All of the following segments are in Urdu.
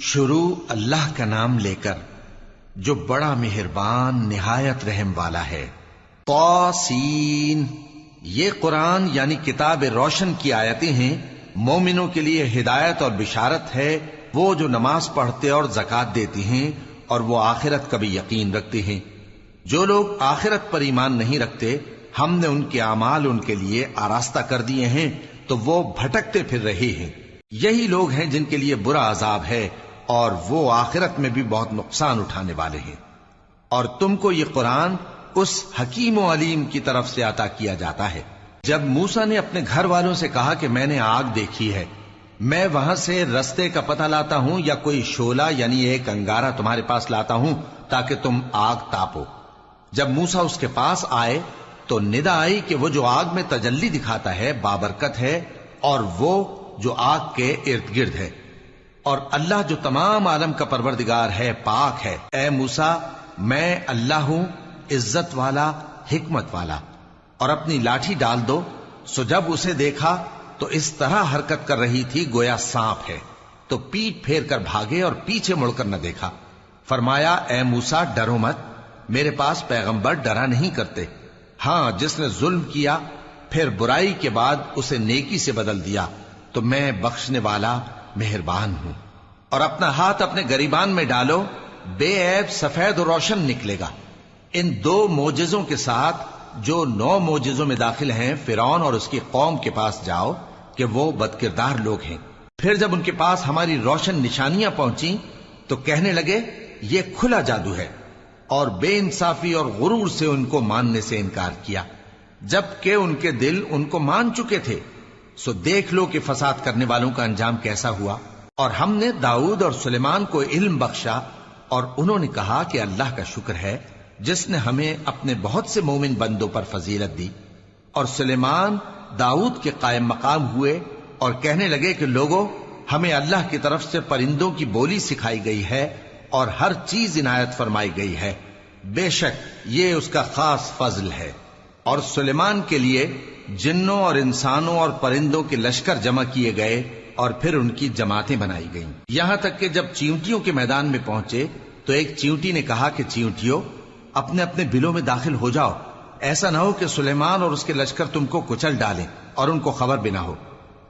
شروع اللہ کا نام لے کر جو بڑا مہربان نہایت رحم والا ہے۔ طاسین، یہ قرآن یعنی کتاب روشن کی آیتیں ہیں، مومنوں کے لیے ہدایت اور بشارت ہے، وہ جو نماز پڑھتے اور زکوٰۃ دیتی ہیں اور وہ آخرت کا بھی یقین رکھتے ہیں۔ جو لوگ آخرت پر ایمان نہیں رکھتے، ہم نے ان کے اعمال ان کے لیے آراستہ کر دیے ہیں تو وہ بھٹکتے پھر رہے ہیں۔ یہی لوگ ہیں جن کے لیے برا عذاب ہے اور وہ آخرت میں بھی بہت نقصان اٹھانے والے ہیں۔ اور تم کو یہ قرآن اس حکیم و علیم کی طرف سے عطا کیا جاتا ہے۔ جب موسیٰ نے اپنے گھر والوں سے کہا کہ میں نے آگ دیکھی ہے، میں وہاں سے رستے کا پتہ لاتا ہوں یا کوئی شعلہ یعنی ایک انگارہ تمہارے پاس لاتا ہوں تاکہ تم آگ تاپو۔ جب موسیٰ اس کے پاس آئے تو ندا آئی کہ وہ جو آگ میں تجلی دکھاتا ہے بابرکت ہے، اور وہ جو آگ کے ارد گرد ہے، اور اللہ جو تمام عالم کا پروردگار ہے پاک ہے۔ اے موسیٰ، میں اللہ ہوں، عزت والا، حکمت والا، اور اپنی لاٹھی ڈال دو۔ سو جب اسے دیکھا تو اس طرح حرکت کر رہی تھی گویا سانپ ہے، تو پیٹ پھیر کر بھاگے اور پیچھے مڑ کر نہ دیکھا۔ فرمایا، اے موسیٰ ڈرو مت، میرے پاس پیغمبر ڈرا نہیں کرتے۔ ہاں، جس نے ظلم کیا پھر برائی کے بعد اسے نیکی سے بدل دیا تو میں بخشنے والا مہربان ہوں۔ اور اپنا ہاتھ اپنے گریبان میں ڈالو، بے عیب سفید و روشن نکلے گا۔ ان 2 معجزوں کے ساتھ جو 9 معجزوں میں داخل ہیں فرعون اور اس کی قوم کے پاس جاؤ کہ وہ بدکردار لوگ ہیں۔ پھر جب ان کے پاس ہماری روشن نشانیاں پہنچیں تو کہنے لگے یہ کھلا جادو ہے، اور بے انصافی اور غرور سے ان کو ماننے سے انکار کیا، جبکہ ان کے دل ان کو مان چکے تھے۔ سو دیکھ لو کہ فساد کرنے والوں کا انجام کیسا ہوا۔ اور ہم نے داؤد اور سلیمان کو علم بخشا، اور انہوں نے کہا کہ اللہ کا شکر ہے جس نے ہمیں اپنے بہت سے مومن بندوں پر فضیلت دی۔ اور سلیمان داؤد کے قائم مقام ہوئے اور کہنے لگے کہ لوگوں، ہمیں اللہ کی طرف سے پرندوں کی بولی سکھائی گئی ہے اور ہر چیز عنایت فرمائی گئی ہے، بے شک یہ اس کا خاص فضل ہے۔ اور سلیمان کے لیے جنوں اور انسانوں اور پرندوں کے لشکر جمع کیے گئے اور پھر ان کی جماعتیں بنائی گئیں، یہاں تک کہ جب چیونٹیوں کے میدان میں پہنچے تو ایک چیونٹی نے کہا کہ چیونٹیوں، اپنے اپنے بلوں میں داخل ہو جاؤ، ایسا نہ ہو کہ سلیمان اور اس کے لشکر تم کو کچل ڈالیں اور ان کو خبر بھی نہ ہو۔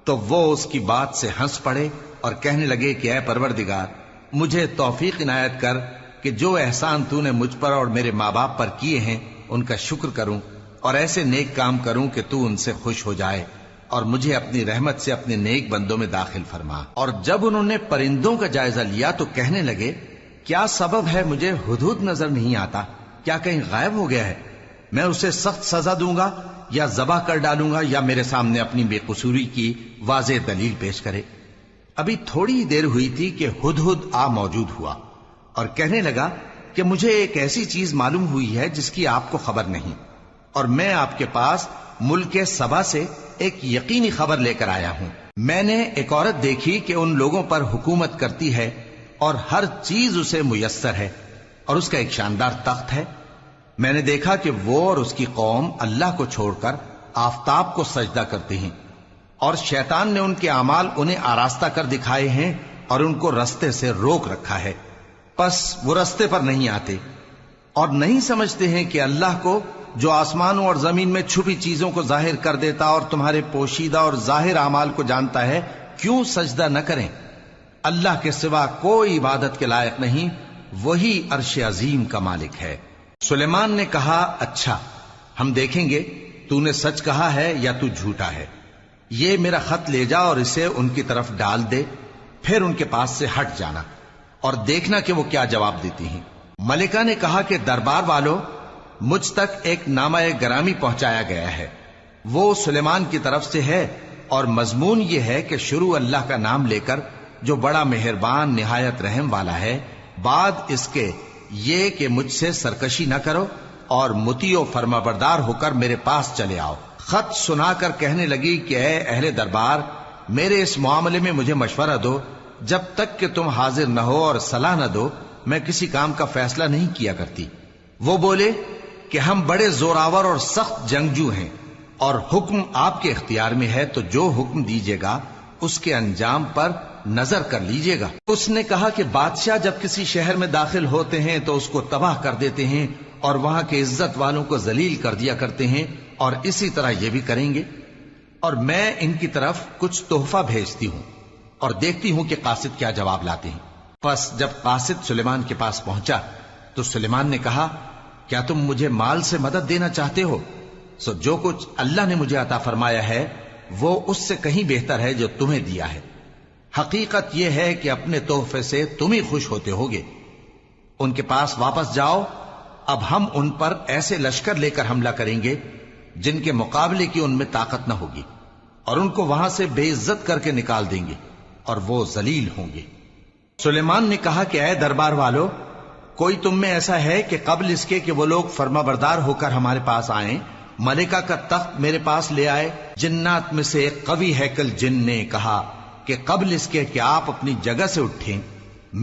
تو وہ اس کی بات سے ہنس پڑے اور کہنے لگے کہ اے پروردگار، مجھے توفیق عنایت کر کہ جو احسان تو نے مجھ پر اور میرے ماں باپ پر کیے ہیں ان کا شکر کروں اور ایسے نیک کام کروں کہ تو ان سے خوش ہو جائے، اور مجھے اپنی رحمت سے اپنے نیک بندوں میں داخل فرما۔ اور جب انہوں نے پرندوں کا جائزہ لیا تو کہنے لگے کیا سبب ہے مجھے ہدہد نظر نہیں آتا؟ کیا کہیں غائب ہو گیا ہے؟ میں اسے سخت سزا دوں گا یا ذبح کر ڈالوں گا یا میرے سامنے اپنی بے قصوری کی واضح دلیل پیش کرے۔ ابھی تھوڑی ہی دیر ہوئی تھی کہ ہدہد آ موجود ہوا اور کہنے لگا کہ مجھے ایک ایسی چیز معلوم ہوئی ہے جس کی آپ کو خبر نہیں، اور میں آپ کے پاس ملک سبا سے ایک یقینی خبر لے کر آیا ہوں۔ میں نے ایک عورت دیکھی کہ ان لوگوں پر حکومت کرتی ہے اور ہر چیز اسے میسر ہے، اور اس کا ایک شاندار تخت ہے۔ میں نے دیکھا کہ وہ اور اس کی قوم اللہ کو چھوڑ کر آفتاب کو سجدہ کرتے ہیں، اور شیطان نے ان کے اعمال انہیں آراستہ کر دکھائے ہیں اور ان کو رستے سے روک رکھا ہے، پس وہ رستے پر نہیں آتے اور نہیں سمجھتے ہیں کہ اللہ کو جو آسمانوں اور زمین میں چھپی چیزوں کو ظاہر کر دیتا اور تمہارے پوشیدہ اور ظاہر اعمال کو جانتا ہے، کیوں سجدہ نہ کریں؟ اللہ کے سوا کوئی عبادت کے لائق نہیں، وہی عرش عظیم کا مالک ہے۔ سلیمان نے کہا اچھا، ہم دیکھیں گے تو نے سچ کہا ہے یا تو جھوٹا ہے۔ یہ میرا خط لے جا اور اسے ان کی طرف ڈال دے، پھر ان کے پاس سے ہٹ جانا اور دیکھنا کہ وہ کیا جواب دیتی ہیں۔ ملکہ نے کہا کہ دربار والوں، مجھ تک ایک نامہ گرامی پہنچایا گیا ہے، وہ سلیمان کی طرف سے ہے، اور مضمون یہ ہے کہ شروع اللہ کا نام لے کر جو بڑا مہربان نہایت رحم والا ہے، بعد اس کے یہ کہ مجھ سے سرکشی نہ کرو اور مطیع و فرما بردار ہو کر میرے پاس چلے آؤ۔ خط سنا کر کہنے لگی کہ اے اہل دربار، میرے اس معاملے میں مجھے مشورہ دو، جب تک کہ تم حاضر نہ ہو اور صلاح نہ دو میں کسی کام کا فیصلہ نہیں کیا کرتی۔ وہ بولے کہ ہم بڑے زوراور اور سخت جنگجو ہیں، اور حکم آپ کے اختیار میں ہے، تو جو حکم دیجیے گا اس کے انجام پر نظر کر لیجئے گا۔ اس نے کہا کہ بادشاہ جب کسی شہر میں داخل ہوتے ہیں تو اس کو تباہ کر دیتے ہیں اور وہاں کے عزت والوں کو ذلیل کر دیا کرتے ہیں، اور اسی طرح یہ بھی کریں گے۔ اور میں ان کی طرف کچھ تحفہ بھیجتی ہوں اور دیکھتی ہوں کہ قاصد کیا جواب لاتے ہیں۔ پس جب قاصد سلیمان کے پاس پہنچا تو سلیمان نے کہا، کیا تم مجھے مال سے مدد دینا چاہتے ہو؟ سو جو کچھ اللہ نے مجھے عطا فرمایا ہے وہ اس سے کہیں بہتر ہے جو تمہیں دیا ہے۔ حقیقت یہ ہے کہ اپنے تحفے سے تم ہی خوش ہوتے ہوگے۔ ان کے پاس واپس جاؤ، اب ہم ان پر ایسے لشکر لے کر حملہ کریں گے جن کے مقابلے کی ان میں طاقت نہ ہوگی، اور ان کو وہاں سے بے عزت کر کے نکال دیں گے اور وہ ذلیل ہوں گے۔ سلیمان نے کہا کہ اے دربار والو، کوئی تم میں ایسا ہے کہ قبل اس کے کہ وہ لوگ فرما بردار ہو کر ہمارے پاس آئیں، ملکہ کا تخت میرے پاس لے آئے؟ جنات میں سے ایک قوی ہیکل جن نے کہا کہ قبل اس کے کہ آپ اپنی جگہ سے اٹھیں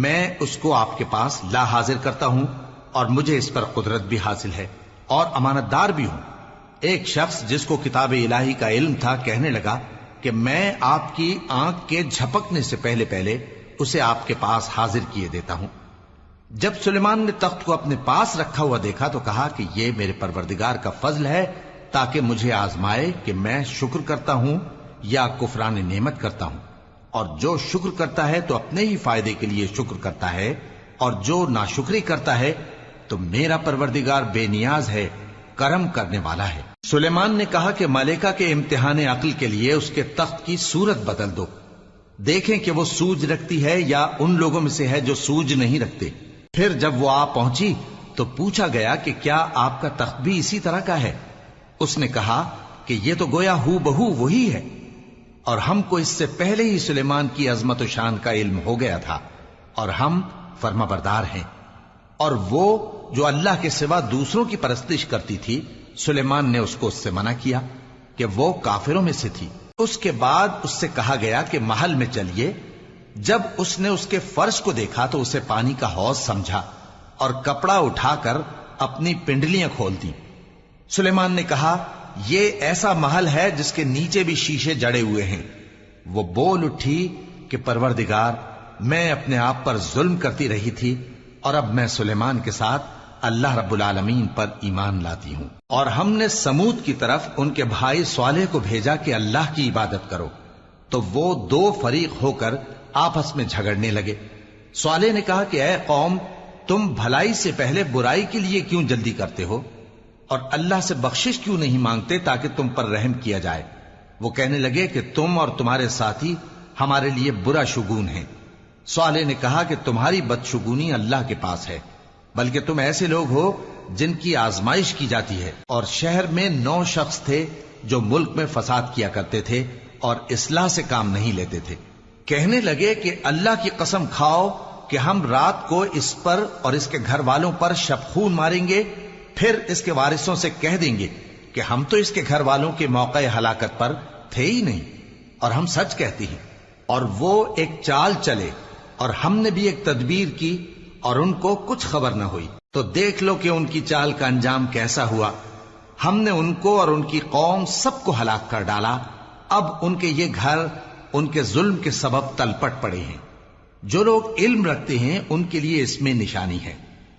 میں اس کو آپ کے پاس لا حاضر کرتا ہوں، اور مجھے اس پر قدرت بھی حاصل ہے اور امانت دار بھی ہوں۔ ایک شخص جس کو کتاب الہی کا علم تھا کہنے لگا کہ میں آپ کی آنکھ کے جھپکنے سے پہلے پہلے اسے آپ کے پاس حاضر کیے دیتا ہوں۔ جب سلیمان نے تخت کو اپنے پاس رکھا ہوا دیکھا تو کہا کہ یہ میرے پروردگار کا فضل ہے تاکہ مجھے آزمائے کہ میں شکر کرتا ہوں یا کفران نعمت کرتا ہوں، اور جو شکر کرتا ہے تو اپنے ہی فائدے کے لیے شکر کرتا ہے، اور جو ناشکری کرتا ہے تو میرا پروردگار بے نیاز ہے، کرم کرنے والا ہے۔ سلیمان نے کہا کہ ملکہ کے امتحان عقل کے لیے اس کے تخت کی صورت بدل دو، دیکھیں کہ وہ سوج رکھتی ہے یا ان لوگوں میں سے ہے جو سوج نہیں رکھتے۔ پھر جب وہ آ پہنچی تو پوچھا گیا کہ کیا آپ کا تخت بھی اسی طرح کا ہے؟ اس نے کہا کہ یہ تو گویا ہو بہو وہی ہے، اور ہم کو اس سے پہلے ہی سلیمان کی عظمت و شان کا علم ہو گیا تھا، اور ہم فرما بردار ہیں۔ اور وہ جو اللہ کے سوا دوسروں کی پرستش کرتی تھی، سلیمان نے اس کو اس سے منع کیا کہ وہ کافروں میں سے تھی۔ اس کے بعد اس سے کہا گیا کہ محل میں چلیے۔ جب اس نے اس کے فرش کو دیکھا تو اسے پانی کا حوض سمجھا اور کپڑا اٹھا کر اپنی پنڈلیاں کھول دی۔ سلیمان نے کہا، یہ ایسا محل ہے جس کے نیچے بھی شیشے جڑے ہوئے ہیں۔ وہ بول اٹھی کہ پروردگار، میں اپنے آپ پر ظلم کرتی رہی تھی، اور اب میں سلیمان کے ساتھ اللہ رب العالمین پر ایمان لاتی ہوں۔ اور ہم نے سمود کی طرف ان کے بھائی صالح کو بھیجا کہ اللہ کی عبادت کرو، تو وہ دو فریق ہو کر آپس میں جھگڑنے لگے۔ صالح نے کہا کہ اے قوم، تم بھلائی سے پہلے برائی کے لیے کیوں جلدی کرتے ہو، اور اللہ سے بخشش کیوں نہیں مانگتے تاکہ تم پر رحم کیا جائے؟ وہ کہنے لگے کہ تم اور تمہارے ساتھی ہمارے لیے برا شگون ہیں۔ صالح نے کہا کہ تمہاری بدشگونی اللہ کے پاس ہے، بلکہ تم ایسے لوگ ہو جن کی آزمائش کی جاتی ہے۔ اور شہر میں 9 شخص تھے جو ملک میں فساد کیا کرتے تھے اور اصلاح سے کام نہیں لیتے تھے۔ کہنے لگے کہ اللہ کی قسم کھاؤ کہ ہم رات کو اس پر اور اس کے گھر والوں پر شبخون ماریں گے، پھر اس کے وارثوں سے کہہ دیں گے کہ ہم تو اس کے گھر والوں کے موقع ہلاکت پر تھے ہی نہیں، اور ہم سچ کہتے ہیں۔ اور وہ ایک چال چلے، اور ہم نے بھی ایک تدبیر کی، اور ان کو کچھ خبر نہ ہوئی۔ تو دیکھ لو کہ ان کی چال کا انجام کیسا ہوا۔ ہم نے ان کو اور ان کی قوم سب کو ہلاک کر ڈالا۔ اب ان کے یہ گھر ان کے ظلم کے سبب تلپٹ پڑے ہیں۔ جو لوگ علم رکھتے ہیں ان کے لیے اس میں نشانی ہے،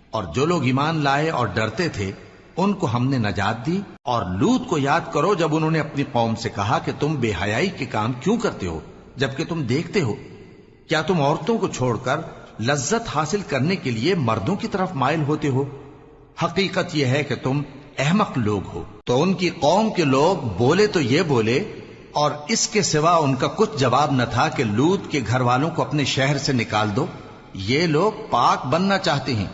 اور جو لوگ ایمان لائے اور ڈرتے تھے ان کو ہم نے نجات دی۔ اور لوط کو یاد کرو جب انہوں نے اپنی قوم سے کہا کہ تم بے حیائی کے کام کیوں کرتے ہو جبکہ تم دیکھتے ہو؟ کیا تم عورتوں کو چھوڑ کر لذت حاصل کرنے کے لیے مردوں کی طرف مائل ہوتے ہو؟ حقیقت یہ ہے کہ تم احمق لوگ ہو۔ تو ان کی قوم کے لوگ بولے تو یہ بولے، اور اس کے سوا ان کا کچھ جواب نہ تھا کہ لوط کے گھر والوں کو اپنے شہر سے نکال دو، یہ لوگ پاک بننا چاہتے ہیں۔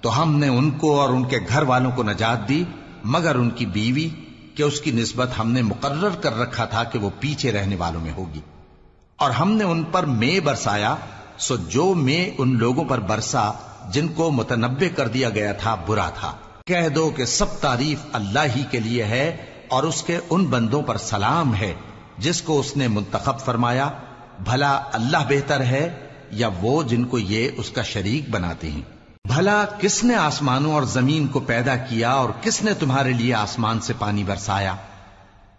تو ہم نے ان کو اور ان کے گھر والوں کو نجات دی، مگر ان کی بیوی کہ اس کی نسبت ہم نے مقرر کر رکھا تھا کہ وہ پیچھے رہنے والوں میں ہوگی۔ اور ہم نے ان پر مے برسایا، سو جو مے ان لوگوں پر برسا جن کو متنبع کر دیا گیا تھا برا تھا۔ کہہ دو کہ سب تعریف اللہ ہی کے لیے ہے، اور اس کے ان بندوں پر سلام ہے جس کو اس نے منتخب فرمایا۔ بھلا اللہ بہتر ہے یا وہ جن کو یہ اس کا شریک بناتے ہیں؟ بھلا کس نے آسمانوں اور زمین کو پیدا کیا، اور کس نے تمہارے لیے آسمان سے پانی برسایا؟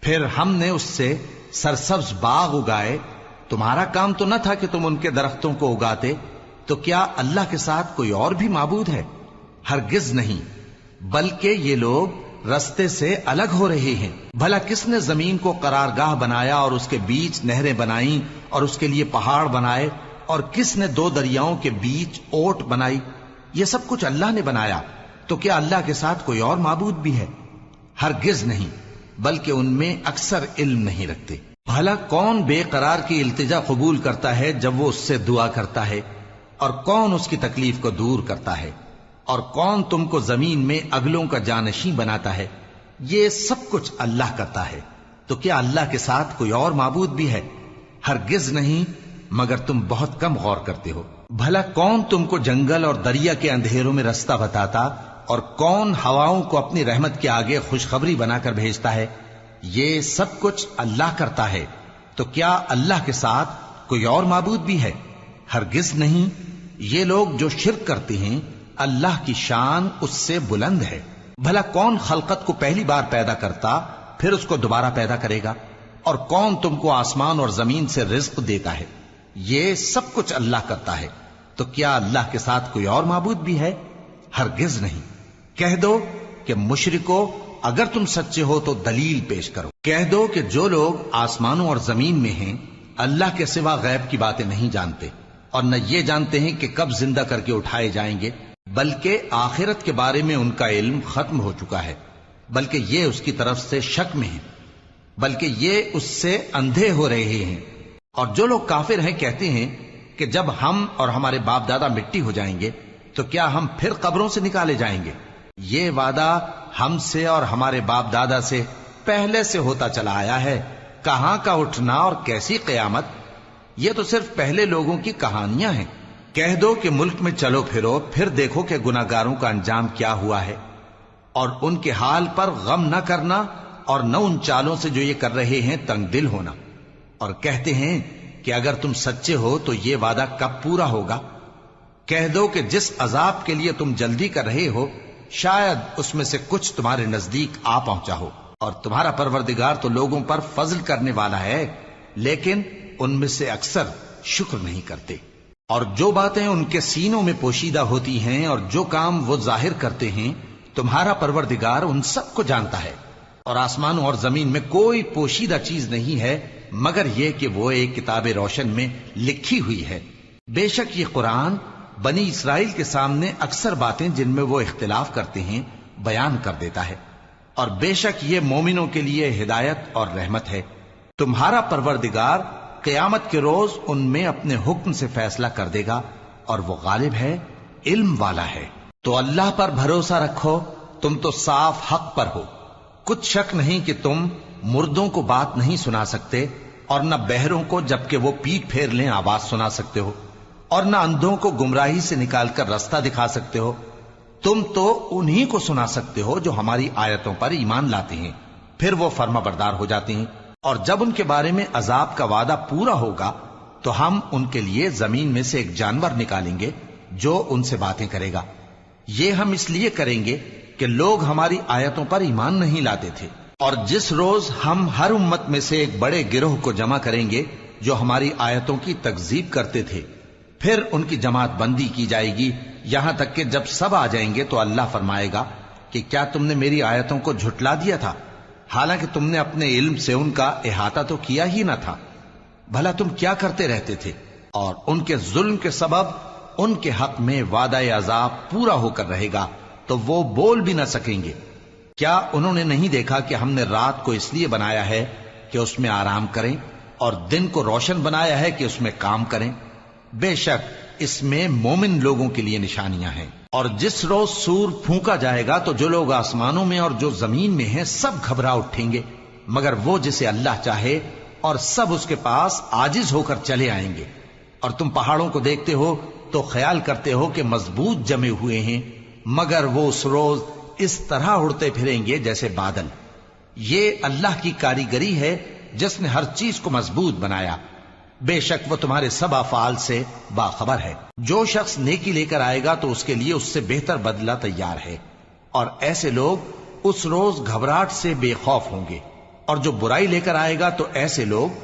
پھر ہم نے اس سے سرسبز باغ اگائے تمہارا کام تو نہ تھا کہ تم ان کے درختوں کو اگاتے، تو کیا اللہ کے ساتھ کوئی اور بھی معبود ہے؟ ہرگز نہیں، بلکہ یہ لوگ رستے سے الگ ہو رہے ہیں۔ بھلا کس نے زمین کو قرارگاہ بنایا اور اس کے بیچ نہریں بنائیں اور اس کے لیے پہاڑ بنائے، اور کس نے 2 دریاؤں کے بیچ اوٹ بنائی؟ یہ سب کچھ اللہ نے بنایا، تو کیا اللہ کے ساتھ کوئی اور معبود بھی ہے؟ ہرگز نہیں، بلکہ ان میں اکثر علم نہیں رکھتے۔ بھلا کون بے قرار کی التجا قبول کرتا ہے جب وہ اس سے دعا کرتا ہے، اور کون اس کی تکلیف کو دور کرتا ہے، اور کون تم کو زمین میں اگلوں کا جانشین بناتا ہے؟ یہ سب کچھ اللہ کرتا ہے، تو کیا اللہ کے ساتھ کوئی اور معبود بھی ہے؟ ہرگز نہیں، مگر تم بہت کم غور کرتے ہو۔ بھلا کون تم کو جنگل اور دریا کے اندھیروں میں رستہ بتاتا، اور کون ہواؤں کو اپنی رحمت کے آگے خوشخبری بنا کر بھیجتا ہے؟ یہ سب کچھ اللہ کرتا ہے، تو کیا اللہ کے ساتھ کوئی اور معبود بھی ہے؟ ہرگز نہیں۔ یہ لوگ جو شرک کرتے ہیں، اللہ کی شان اس سے بلند ہے۔ بھلا کون خلقت کو پہلی بار پیدا کرتا پھر اس کو دوبارہ پیدا کرے گا؟ اور کون تم کو آسمان اور زمین سے رزق دیتا ہے؟ یہ سب کچھ اللہ کرتا ہے، تو کیا اللہ کے ساتھ کوئی اور معبود بھی ہے؟ ہرگز نہیں۔ کہہ دو کہ مشرکو، اگر تم سچے ہو تو دلیل پیش کرو۔ کہہ دو کہ جو لوگ آسمانوں اور زمین میں ہیں اللہ کے سوا غیب کی باتیں نہیں جانتے، اور نہ یہ جانتے ہیں کہ کب زندہ کر کے اٹھائے جائیں گے، بلکہ آخرت کے بارے میں ان کا علم ختم ہو چکا ہے، بلکہ یہ اس کی طرف سے شک میں ہیں، بلکہ یہ اس سے اندھے ہو رہے ہیں۔ اور جو لوگ کافر ہیں کہتے ہیں کہ جب ہم اور ہمارے باپ دادا مٹی ہو جائیں گے تو کیا ہم پھر قبروں سے نکالے جائیں گے؟ یہ وعدہ ہم سے اور ہمارے باپ دادا سے پہلے سے ہوتا چلا آیا ہے، کہاں کا اٹھنا اور کیسی قیامت؟ یہ تو صرف پہلے لوگوں کی کہانیاں ہیں۔ کہہ دو کہ ملک میں چلو پھرو، پھر دیکھو کہ گناہگاروں کا انجام کیا ہوا ہے، اور ان کے حال پر غم نہ کرنا، اور نہ ان چالوں سے جو یہ کر رہے ہیں تنگ دل ہونا۔ اور کہتے ہیں کہ اگر تم سچے ہو تو یہ وعدہ کب پورا ہوگا؟ کہہ دو کہ جس عذاب کے لیے تم جلدی کر رہے ہو شاید اس میں سے کچھ تمہارے نزدیک آ پہنچا ہو، اور تمہارا پروردگار تو لوگوں پر فضل کرنے والا ہے، لیکن ان میں سے اکثر شکر نہیں کرتے۔ اور جو باتیں ان کے سینوں میں پوشیدہ ہوتی ہیں اور جو کام وہ ظاہر کرتے ہیں، تمہارا پروردگار ان سب کو جانتا ہے۔ اور آسمانوں اور زمین میں کوئی پوشیدہ چیز نہیں ہے مگر یہ کہ وہ ایک کتاب روشن میں لکھی ہوئی ہے۔ بے شک یہ قرآن بنی اسرائیل کے سامنے اکثر باتیں جن میں وہ اختلاف کرتے ہیں بیان کر دیتا ہے، اور بے شک یہ مومنوں کے لیے ہدایت اور رحمت ہے۔ تمہارا پروردگار قیامت کے روز ان میں اپنے حکم سے فیصلہ کر دے گا، اور وہ غالب ہے، علم والا ہے۔ تو اللہ پر بھروسہ رکھو، تم تو صاف حق پر ہو۔ کچھ شک نہیں کہ تم مردوں کو بات نہیں سنا سکتے، اور نہ بہروں کو جبکہ وہ پیٹ پھیر لیں آواز سنا سکتے ہو، اور نہ اندھوں کو گمراہی سے نکال کر رستہ دکھا سکتے ہو۔ تم تو انہی کو سنا سکتے ہو جو ہماری آیتوں پر ایمان لاتے ہیں، پھر وہ فرما بردار ہو جاتے ہیں، اور جب ان کے بارے میں عذاب کا وعدہ پورا ہوگا تو ہم ان کے لیے زمین میں سے ایک جانور نکالیں گے جو ان سے باتیں کرے گا۔ یہ ہم اس لیے کریں گے کہ لوگ ہماری آیتوں پر ایمان نہیں لاتے تھے۔ اور جس روز ہم ہر امت میں سے ایک بڑے گروہ کو جمع کریں گے جو ہماری آیتوں کی تکذیب کرتے تھے، پھر ان کی جماعت بندی کی جائے گی، یہاں تک کہ جب سب آ جائیں گے تو اللہ فرمائے گا کہ کیا تم نے میری آیتوں کو جھٹلا دیا تھا، حالانکہ تم نے اپنے علم سے ان کا احاطہ تو کیا ہی نہ تھا؟ بھلا تم کیا کرتے رہتے تھے؟ اور ان کے ظلم کے سبب ان کے حق میں وعدہ عذاب پورا ہو کر رہے گا تو وہ بول بھی نہ سکیں گے۔ کیا انہوں نے نہیں دیکھا کہ ہم نے رات کو اس لیے بنایا ہے کہ اس میں آرام کریں، اور دن کو روشن بنایا ہے کہ اس میں کام کریں؟ بے شک اس میں مومن لوگوں کے لیے نشانیاں ہیں۔ اور جس روز سور پھونکا جائے گا تو جو لوگ آسمانوں میں اور جو زمین میں ہیں سب گھبرا اٹھیں گے مگر وہ جسے اللہ چاہے، اور سب اس کے پاس عاجز ہو کر چلے آئیں گے۔ اور تم پہاڑوں کو دیکھتے ہو تو خیال کرتے ہو کہ مضبوط جمے ہوئے ہیں، مگر وہ اس روز اس طرح اڑتے پھریں گے جیسے بادل۔ یہ اللہ کی کاریگری ہے جس نے ہر چیز کو مضبوط بنایا، بے شک وہ تمہارے سب افعال سے باخبر ہے۔ جو شخص نیکی لے کر آئے گا تو اس کے لیے اس سے بہتر بدلہ تیار ہے، اور ایسے لوگ اس روز گھبراہٹ سے بے خوف ہوں گے، اور جو برائی لے کر آئے گا تو ایسے لوگ